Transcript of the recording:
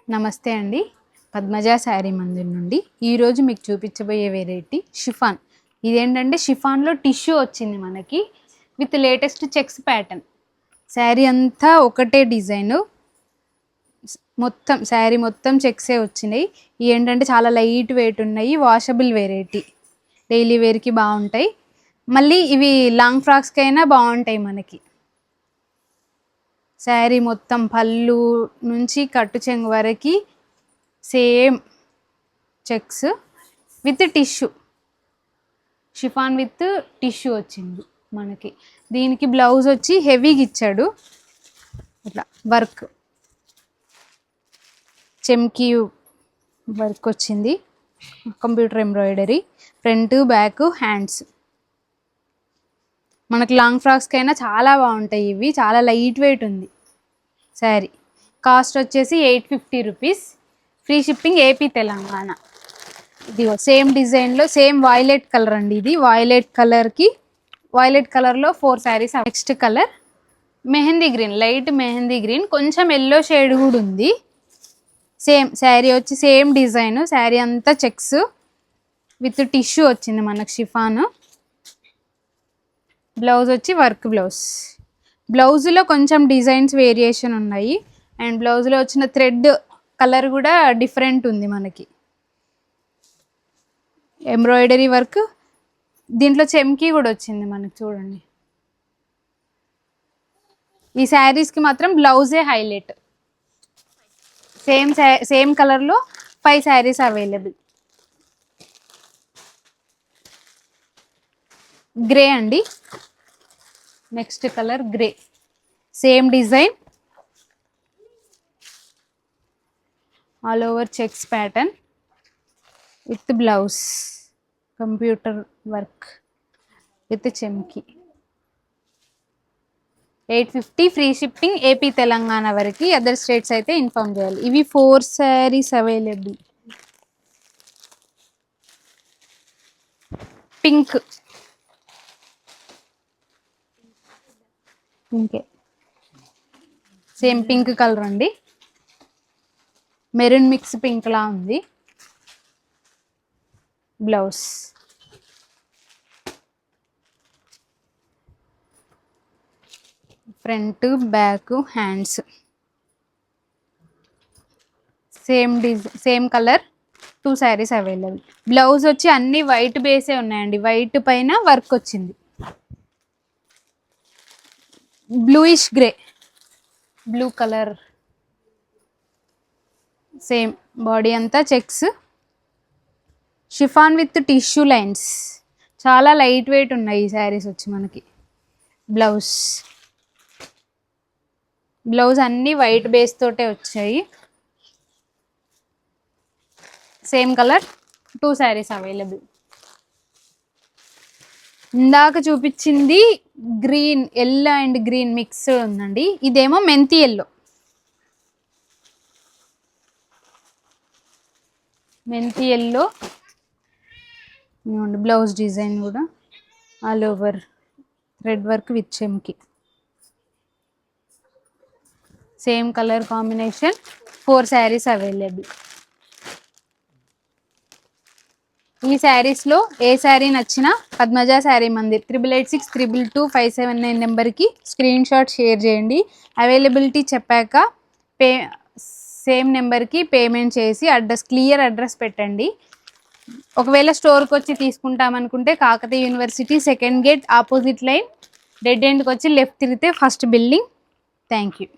నమస్తే అండి, పద్మజ శారీ మందిర్ నుండి ఈరోజు మీకు చూపించబోయే వెరైటీ షిఫాన్. ఇదేంటంటే షిఫాన్లో టిష్యూ వచ్చింది మనకి with latest checks pattern. Sari అంతా ఒకటే డిజైన్, మొత్తం శారీ మొత్తం చెక్సే వచ్చినాయి. ఇవి ఏంటంటే చాలా లైట్ వెయిట్ ఉన్నాయి, వాషబుల్ వెరైటీ, డైలీ వేర్కి బాగుంటాయి. మళ్ళీ ఇవి లాంగ్ ఫ్రాక్స్కి అయినా బాగుంటాయి మనకి. శారీ మొత్తం పళ్ళు నుంచి కట్టు చెంగు వరకు same checks with tissue, chiffon with tissue వచ్చింది మనకి. దీనికి బ్లౌజ్ వచ్చి హెవీగా ఇచ్చాడు, ఇట్లా వర్క్ చెమ్కీ వర్క్ వచ్చింది, computer embroidery, front back hands. మనకి లాంగ్ ఫ్రాక్స్కి అయినా చాలా బాగుంటాయి. ఇవి చాలా లైట్ వెయిట్ ఉంది శారీ. కాస్ట్ వచ్చేసి 850 rupees, free shipping AP Telangana. ఇదిగో సేమ్ డిజైన్లో సేమ్ వాయిలెట్ కలర్ అండి. ఇది వాయిలెట్ కలర్కి వాయిలెట్ కలర్లో 4 saris. Next colour mehndi green, light mehndi green, కొంచెం ఎల్లో షేడ్ కూడా ఉంది. సేమ్ శారీ వచ్చి సేమ్ డిజైన్, శారీ అంతా చెక్స్ విత్ టిష్యూ వచ్చింది మనకు షిఫాన్. బ్లౌజ్ వచ్చి వర్క్ బ్లౌజ్. బ్లౌజ్లో కొంచెం డిజైన్స్ వేరియేషన్ ఉన్నాయి, అండ్ బ్లౌజ్లో వచ్చిన థ్రెడ్ కలర్ కూడా డిఫరెంట్ ఉంది మనకి. ఎంబ్రాయిడరీ వర్క్, దీంట్లో చెమ్కీ కూడా వచ్చింది మనకి, చూడండి. ఈ శారీస్కి మాత్రం బ్లౌజే హైలైట్. సేమ్ కలర్లో 5 శారీస్ అవైలబుల్. గ్రే అండి, next colour grey, same design, all over checks pattern with blouse, computer work with చెమ్కి. 850, ఫ్రీ షిప్పింగ్ ఏపీ తెలంగాణ వరకు, అదర్ స్టేట్స్ అయితే ఇన్ఫార్మ్ చేయాలి. ఇవి 4 శారీస్ అవైలబుల్. పింక్, పింకే, సేమ్ పింక్ కలర్ అండి, మెరూన్ మిక్స్ పింక్ లా ఉంది. Blouse front back hands same colour, 2 saris available. Blouse వచ్చి అన్ని వైట్ బేసే ఉన్నాయండి, వైట్ పైన వర్క్ వచ్చింది. Bluish grey, blue colour, same body అంతా checks, chiffon with tissue lines. చాలా లైట్ వెయిట్ ఉన్నాయి ఈ శారీస్ వచ్చి మనకి. బ్లౌజ్ అన్నీ వైట్ బేస్ తోటే వచ్చాయి. Same colour, 2 saris available. ఇందాక చూపించింది green, yellow and green mix ఉందండి. ఇదేమో మెంతి ఎల్లో, మెంతి ఎల్లో. బ్లౌజ్ డిజైన్ కూడా all over thread work with చెమ్కి. Same colour combination, 4 saris available. ఈ శారీస్లో ఏ శారీ నచ్చినా పద్మజ శారీ మందిర్ 8886222579 నెంబర్కి స్క్రీన్ షాట్ షేర్ చేయండి. అవైలబిలిటీ చెప్పాక సేమ్ నెంబర్కి పేమెంట్ చేసి క్లియర్ అడ్రస్ పెట్టండి. ఒకవేళ స్టోర్కి వచ్చి తీసుకుంటామనుకుంటే Kakatiya university 2nd gate opposite line, dead ఎండ్కి వచ్చి లెఫ్ట్ తిరిగితే ఫస్ట్ బిల్డింగ్. Thank you.